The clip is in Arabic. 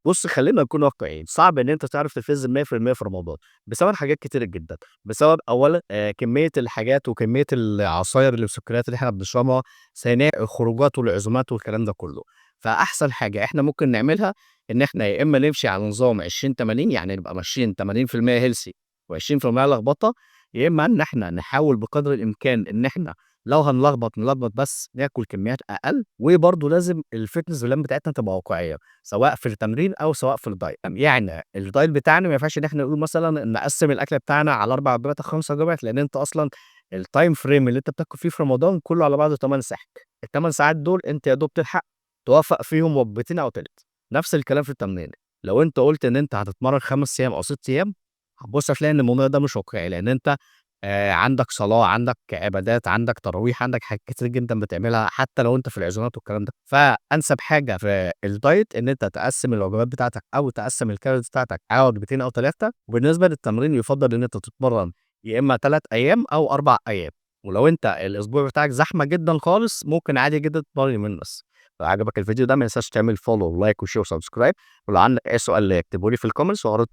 بُص خلّينا نكون واقعيين، صعب إن أنت تعرف تلتزم 100% في رمضان، بسبب حاجات كتيرة جدًا، بسبب أولًا كمية الحاجات وكمية العصاير والسكريات اللي إحنا بنشربها، ثانيًا الخروجات والعزومات والكلام ده كله. فأحسن حاجة إحنا ممكن نعملها إن إحنا يا إما نمشي على نظام 20، 80 يعني نبقى ماشيين 80% healthy و20% لخبطة، يا إما إن إحنا نحاول بقدر الإمكان إن إحنا لو هنلخبط نلخبط بس ناكل كميات أقل، وبرضه لازم الfitness plan بتاعتنا تبقى واقعية. سواء في التمرين أو سواء في الdiet. يعني الdiet بتاعنا ما ينفعش إن إحنا نقول مثلًا نقسّم الأكل بتاعنا على 4 وجبات أو 5 وجبات، لإن أنت أصلًا الtime frame اللي أنت بتاكل فيه في رمضان كله على بعضه 8 ساعات، ال8 ساعات دول أنت يا دوب تلحق توفّق فيهم وجبتين أو 3. نفس الكلام في التمرين، لو أنت قُلت إن أنت هتتمرن 5 أيام أو 6 أيام، هتبُص هتلاقي إن الموضوع ده مش واقعي، لإن أنت عندك صلاة، عندك عبادات، عندك تراويح، عندك حاجات كتير جدًا بتعملها حتى لو أنت في العزومات والكلام ده. فأنسب حاجة في الdiet إن أنت تقسّم الوجبات بتاعتك أو تقسّم الcalories بتاعتك على وجبتين أو 3. وبالنسبة للتمرين يُفضّل إن أنت تتمرّن يا إما 3 أيام أو 4 أيام. ولو أنت الأسبوع بتاعك زحمة جدًا خالص، ممكن عادي جدًا تتمرّن يومين بس. لو عجبك الفيديو ده ما تنساش تعمل follow ولايك وshare وsubscribe. ولو عندك أي سؤال اكتبه لي في الcomments وهارُد